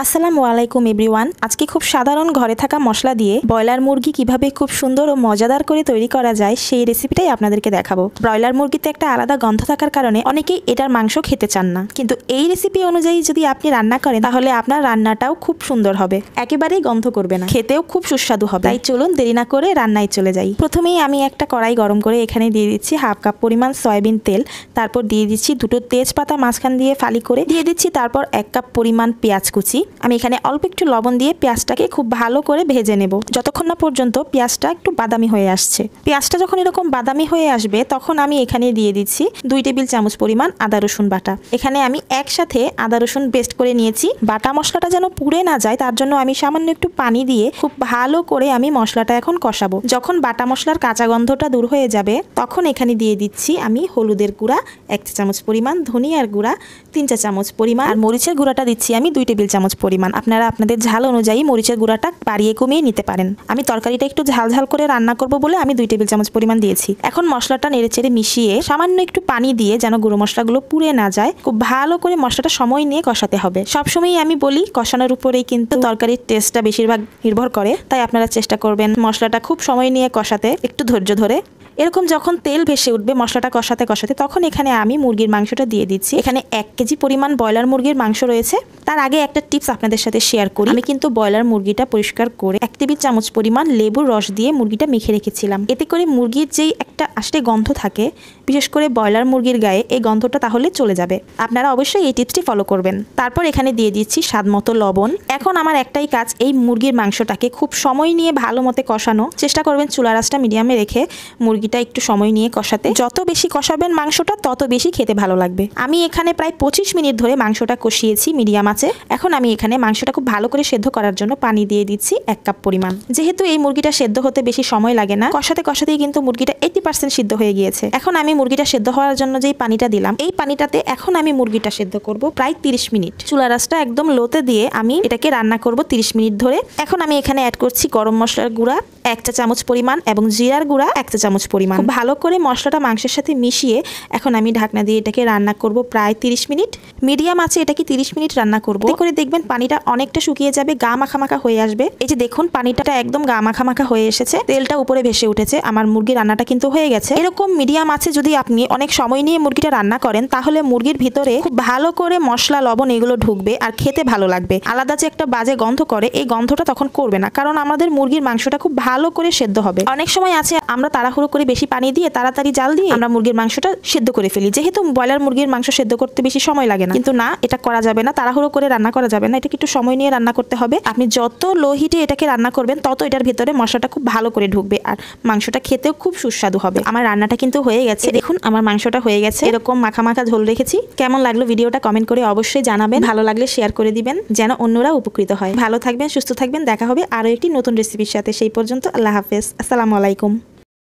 আসসালামু আলাইকুম এভরিওয়ান। আজকে খুব সাধারণ ঘরে থাকা মশলা দিয়ে ব্রয়লার মুরগি কিভাবে খুব সুন্দর ও মজাদার করে তৈরি করা যায় সেই রেসিপিটাই আপনাদেরকে দেখাবো। ব্রয়লার মুরগিতে একটা আলাদা গন্ধ থাকার কারণে অনেকেই এটার মাংস খেতে চান না, কিন্তু এই রেসিপি অনুযায়ী যদি আপনি রান্না করেন তাহলে আপনার রান্নাটাও খুব সুন্দর হবে, একেবারেই গন্ধ করবে না, খেতেও খুব সুস্বাদু হবে। তাই চলুন দেরি না করে রান্নায় চলে যাই। প্রথমেই আমি একটা কড়াই গরম করে এখানে দিয়ে দিচ্ছি হাফ কাপ পরিমাণ সয়াবিন তেল, তারপর দিয়ে দিচ্ছি দুটো তেজপাতা মাঝখান দিয়ে ফালি করে দিয়ে দিচ্ছি, তারপর 1 কাপ পরিমাণ পেঁয়াজ কুচি। আমি এখানে অল্প একটু লবণ দিয়ে পেঁয়াজটাকে খুব ভালো করে ভেজে নেব যতক্ষণ না পর্যন্ত পেঁয়াজটা একটু বাদামি হয়ে আসছে। পেঁয়াজটা যখন এরকম বাদামি হয়ে আসবে তখন আমি এখানে দিয়ে দিচ্ছি 2 টেবিল চামচ পরিমাণ আদা রসুন বাটা। এখানে আমি একসাথে আদা রসুন পেস্ট করে নিয়েছি। বাটা মশলাটা যেন পুড়ে না যায় তার জন্য আমি সামান্য একটু পানি দিয়ে খুব ভালো করে আমি মশলাটা এখন কষাবো। যখন বাটা মশলার কাঁচা গন্ধটা দূর হয়ে যাবে তখন এখানে দিয়ে দিচ্ছি আমি হলুদের গুঁড়া 1 চা চামচ পরিমাণ, ধনিয়ার গুঁড়া 3 চা চামচ পরিমাণ, আর মরিচের গুঁড়াটা দিচ্ছি আমি 2 টেবিল চামচ পরিমাণ। আপনারা আপনাদের ঝাল অনুযায়ী মরিচের গুঁড়াটা বাড়িয়ে কমিয়ে নিতে পারেন। আমি তরকারিটা একটু ঝাল ঝাল করে রান্না করব বলে আমি 2 টেবিল চামচ পরিমাণ দিয়েছি। এখন মশলাটা নেড়েচেড়ে মিশিয়ে সামান্য একটু পানি দিয়ে যেন গুঁড়ো মশলাগুলো পুড়ে না যায় খুব ভালো করে মশলাটা সময় নিয়ে কষাতে হবে। সবসময়ই আমি বলি কষানোর উপরেই কিন্তু তরকারির টেস্টটা বেশিরভাগ নির্ভর করে, তাই আপনারা চেষ্টা করবেন মশলাটা খুব সময় নিয়ে কষাতে, একটু ধৈর্য ধরে। এরকম যখন তেল ভেসে উঠবে মশলাটা কষাতে কষাতে তখন এখানে আমি মুরগির মাংসটা দিয়ে দিচ্ছি। এখানে 1 কেজি পরিমাণ ব্রয়লার মুরগির মাংস রয়েছে। তার আগে একটা টিপস আপনাদের সাথে শেয়ার করি। আমি কিন্তু ব্রয়লার মুরগিটা পরিষ্কার করে 1 টেবিল চামচ পরিমাণ লেবুর রস দিয়ে মুরগিটা মেখে রেখেছিলাম। এতে করে মুরগির যেই একটা আষ্টে গন্ধ থাকে, বিশেষ করে ব্রয়লার মুরগির গায়ে, এই গন্ধটা তাহলে চলে যাবে। আপনারা অবশ্যই এই টিপসটি ফলো করবেন। তারপর এখানে দিয়ে দিচ্ছি স্বাদ মতো লবণ। এখন আমার একটাই কাজ, এই মুরগির মাংসটাকে খুব সময় নিয়ে ভালো মতো কষানো। চেষ্টা করবেন চুলার আঁচটা মিডিয়ামে রেখে মুরগিটা একটু সময় নিয়ে কষাতে। যত বেশি কষাবেন মাংসটা তত বেশি খেতে ভালো লাগবে। আমি এখানে প্রায় 25 মিনিট ধরে মাংসটা কষিয়েছি মিডিয়াম আঁচে। এখন আমি এখানে মাংসটা খুব ভালো করে সেদ্ধ করার জন্য পানি দিয়ে দিচ্ছি 1 কাপ পরিমাণ। যেহেতু এই মুরগিটা সেদ্ধ হতে বেশি সময় লাগে না, কষাতে কষাতেই কিন্তু মুরগিটা 80% সিদ্ধ হয়ে গিয়েছে। এখন আমি মুরগিটা সেদ্ধ হওয়ার জন্য যেই পানিটা দিলাম, এই পানিটাতে এখন আমি মুরগিটা সেদ্ধ করব প্রায় 30 মিনিট। চুলার আঁচটা একদম লোতে দিয়ে আমি এটাকে রান্না করব 30 মিনিট ধরে। এখন আমি এখানে অ্যাড করছি গরম মশলার গুঁড়া 1 চা চামচ পরিমাণ এবং জিরার গুঁড়া 1 চা চামচ পরিমাণ। খুব ভালো করে মশলাটা মাংসের সাথে মিশিয়ে এখন আমি ঢাকনা দিয়ে এটাকে রান্না করব প্রায় 30 মিনিট। মিডিয়াম আছে এটাকে 30 মিনিট রান্না করব। এতে করে দেখবেন পানিটা অনেকটা শুকিয়ে যাবে, গা মাখা মাখা হয়ে আসবে। এই যে দেখুন পানিটা একদম গা মাখা মাখা হয়ে এসেছে, তেলটা উপরে ভেসে উঠেছে। আমার মুরগির রান্নাটা কিন্তু হয়ে গেছে। এরকম মিডিয়াম আছে যদি আপনি অনেক সময় নিয়ে মুরগিটা রান্না করেন তাহলে মুরগির ভিতরে খুব ভালো করে মশলা লবণ এগুলো ঢুকবে আর খেতে ভালো লাগবে। আলাদা যে একটা বাজে গন্ধ করে, এই গন্ধটা তখন করবে না, কারণ আমাদের মুরগির মাংসটা খুব ভালো করে সেদ্ধ হবে। অনেক সময় আছে আমরা তাড়াহুড়ো করে বেশি পানি দিয়ে তাড়াতাড়ি জাল দিয়ে আমরা মুরগির মাংসটা সেদ্ধ করে ফেলি, যেহেতু ব্রয়লার মুরগির মাংস সেদ্ধ করতে বেশি সময় লাগে না। কিন্তু না, এটা করা যাবে না, তাড়াহুড়ো করে রান্না করা যাবে না। এটাকে একটু সময় নিয়ে রান্না করতে হবে। আপনি যত লো হিটে এটাকে রান্না করবেন তত এটার ভিতরে মশলাটা খুব ভালো করে ঢুকবে আর মাংসটা খেতেও খুব সুস্বাদু হবে। আমার রান্নাটা কিন্তু হয়ে গেছে, দেখুন আমার মাংসটা হয়ে গেছে। এরকম মাখা মাখা ঝোল রেখেছি। কেমন লাগলো ভিডিওটা কমেন্ট করে অবশ্যই জানাবেন। ভালো লাগলে শেয়ার করে দিবেন যেন অন্যরা উপকৃত হয়। ভালো থাকবেন, সুস্থ থাকবেন। দেখা হবে আরো একটি নতুন রেসিপির সাথে। সেই পর্যন্ত আল্লাহ হাফেজ। আসসালামু আলাইকুম।